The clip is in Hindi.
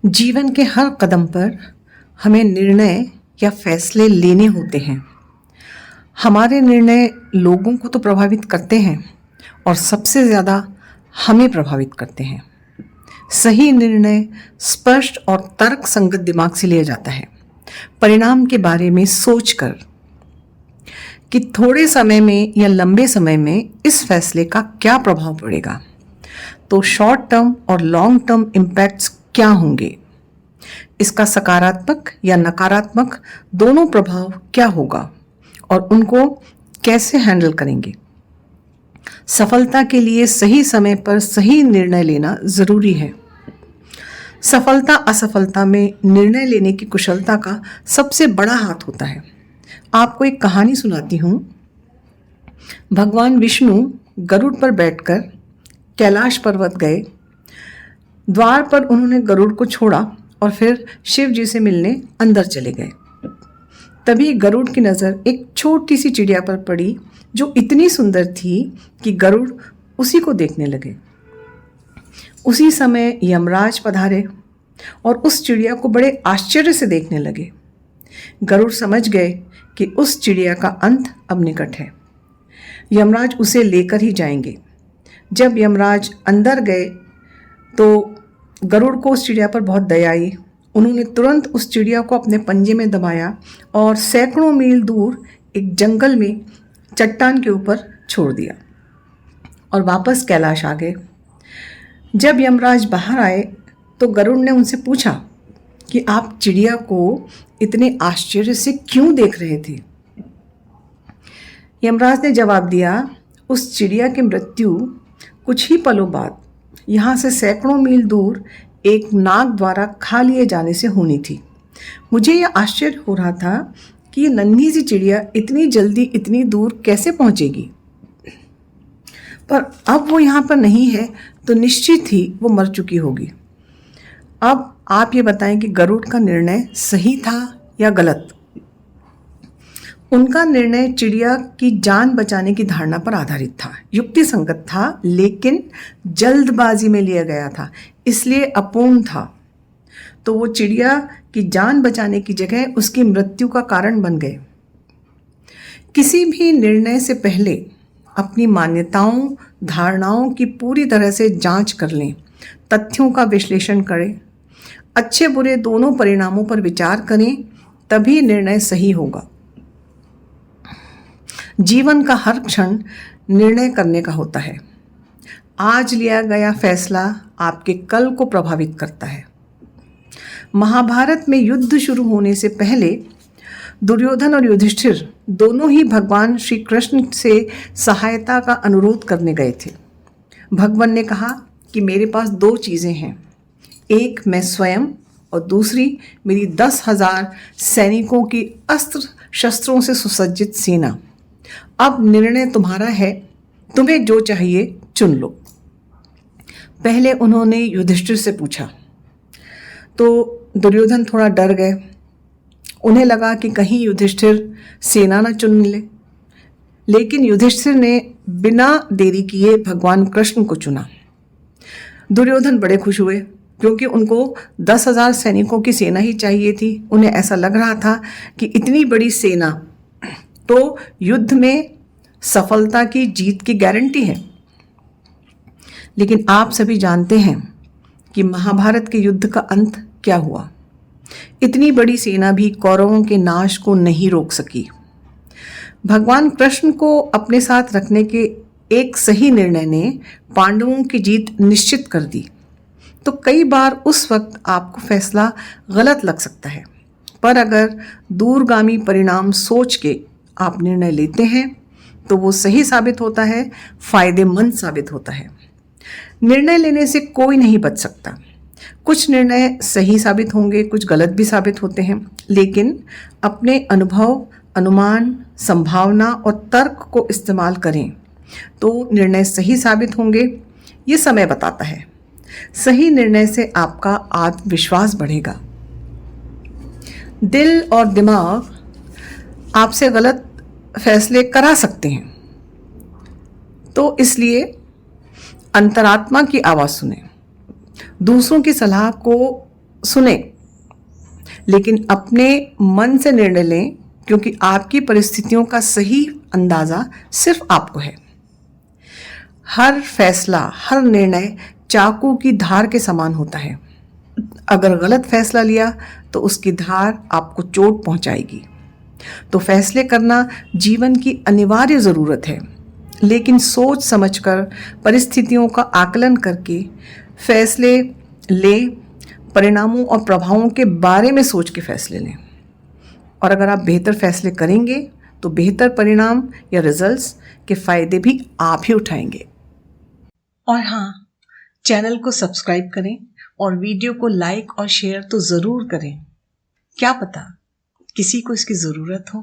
जीवन के हर कदम पर हमें निर्णय या फैसले लेने होते हैं। हमारे निर्णय लोगों को तो प्रभावित करते हैं और सबसे ज़्यादा हमें प्रभावित करते हैं। सही निर्णय स्पष्ट और तर्क संगत दिमाग से लिया जाता है, परिणाम के बारे में सोचकर कि थोड़े समय में या लंबे समय में इस फैसले का क्या प्रभाव पड़ेगा, तो शॉर्ट टर्म और लॉन्ग टर्म इम्पैक्ट्स क्या होंगे, इसका सकारात्मक या नकारात्मक दोनों प्रभाव क्या होगा और उनको कैसे हैंडल करेंगे। सफलता के लिए सही समय पर सही निर्णय लेना जरूरी है। सफलता असफलता में निर्णय लेने की कुशलता का सबसे बड़ा हाथ होता है। आपको एक कहानी सुनाती हूँ। भगवान विष्णु गरुड़ पर बैठकर कैलाश पर्वत गए। द्वार पर उन्होंने गरुड़ को छोड़ा और फिर शिव जी से मिलने अंदर चले गए। तभी गरुड़ की नज़र एक छोटी सी चिड़िया पर पड़ी जो इतनी सुंदर थी कि गरुड़ उसी को देखने लगे। उसी समय यमराज पधारे और उस चिड़िया को बड़े आश्चर्य से देखने लगे। गरुड़ समझ गए कि उस चिड़िया का अंत अब निकट है। यमराज उसे लेकर ही जाएंगे। जब यमराज अंदर गए तो गरुड़ को उस चिड़िया पर बहुत दया आई। उन्होंने तुरंत उस चिड़िया को अपने पंजे में दबाया और सैकड़ों मील दूर एक जंगल में चट्टान के ऊपर छोड़ दिया और वापस कैलाश आ गए। जब यमराज बाहर आए तो गरुड़ ने उनसे पूछा कि आप चिड़िया को इतने आश्चर्य से क्यों देख रहे थे। यमराज ने जवाब दिया, उस चिड़िया की मृत्यु कुछ ही पलों बाद यहाँ से सैकड़ों मील दूर एक नाग द्वारा खा लिए जाने से होनी थी। मुझे यह आश्चर्य हो रहा था कि ये नन्ही सी चिड़िया इतनी जल्दी इतनी दूर कैसे पहुँचेगी, पर अब वो यहाँ पर नहीं है तो निश्चित ही वो मर चुकी होगी। अब आप ये बताएं कि गरुड़ का निर्णय सही था या गलत। उनका निर्णय चिड़िया की जान बचाने की धारणा पर आधारित था, युक्ति संगत था, लेकिन जल्दबाजी में लिया गया था, इसलिए अपूर्ण था। तो वो चिड़िया की जान बचाने की जगह उसकी मृत्यु का कारण बन गए। किसी भी निर्णय से पहले अपनी मान्यताओं धारणाओं की पूरी तरह से जांच कर लें, तथ्यों का विश्लेषण करें, अच्छे बुरे दोनों परिणामों पर विचार करें, तभी निर्णय सही होगा। जीवन का हर क्षण निर्णय करने का होता है। आज लिया गया फैसला आपके कल को प्रभावित करता है। महाभारत में युद्ध शुरू होने से पहले दुर्योधन और युधिष्ठिर दोनों ही भगवान श्री कृष्ण से सहायता का अनुरोध करने गए थे। भगवान ने कहा कि मेरे पास दो चीज़ें हैं, एक मैं स्वयं और दूसरी मेरी 10,000 सैनिकों की अस्त्र शस्त्रों से सुसज्जित सेना। अब निर्णय तुम्हारा है, तुम्हें जो चाहिए चुन लो। पहले उन्होंने युधिष्ठिर से पूछा तो दुर्योधन थोड़ा डर गए। उन्हें लगा कि कहीं युधिष्ठिर सेना न चुन ले, लेकिन युधिष्ठिर ने बिना देरी किए भगवान कृष्ण को चुना। दुर्योधन बड़े खुश हुए क्योंकि उनको 10,000 सैनिकों की सेना ही चाहिए थी। उन्हें ऐसा लग रहा था कि इतनी बड़ी सेना तो युद्ध में सफलता की जीत की गारंटी है। लेकिन आप सभी जानते हैं कि महाभारत के युद्ध का अंत क्या हुआ। इतनी बड़ी सेना भी कौरवों के नाश को नहीं रोक सकी। भगवान कृष्ण को अपने साथ रखने के एक सही निर्णय ने पांडवों की जीत निश्चित कर दी। तो कई बार उस वक्त आपको फैसला गलत लग सकता है, पर अगर दूरगामी परिणाम सोच के आप निर्णय लेते हैं तो वो सही साबित होता है, फायदेमंद साबित होता है। निर्णय लेने से कोई नहीं बच सकता। कुछ निर्णय सही साबित होंगे, कुछ गलत भी साबित होते हैं, लेकिन अपने अनुभव, अनुमान, संभावना और तर्क को इस्तेमाल करें तो निर्णय सही साबित होंगे। ये समय बताता है। सही निर्णय से आपका आत्मविश्वास बढ़ेगा। दिल और दिमाग आपसे गलत फैसले करा सकते हैं, तो इसलिए अंतरात्मा की आवाज़ सुने। दूसरों की सलाह को सुने, लेकिन अपने मन से निर्णय लें, क्योंकि आपकी परिस्थितियों का सही अंदाजा सिर्फ आपको है। हर फैसला, हर निर्णय चाकू की धार के समान होता है। अगर गलत फैसला लिया तो उसकी धार आपको चोट पहुंचाएगी। तो फैसले करना जीवन की अनिवार्य ज़रूरत है, लेकिन सोच समझकर, परिस्थितियों का आकलन करके फैसले लें। परिणामों और प्रभावों के बारे में सोच के फैसले लें। और अगर आप बेहतर फैसले करेंगे तो बेहतर परिणाम या रिजल्ट्स के फ़ायदे भी आप ही उठाएंगे। और हाँ, चैनल को सब्सक्राइब करें और वीडियो को लाइक और शेयर तो ज़रूर करें। क्या पता किसी को इसकी ज़रूरत हो।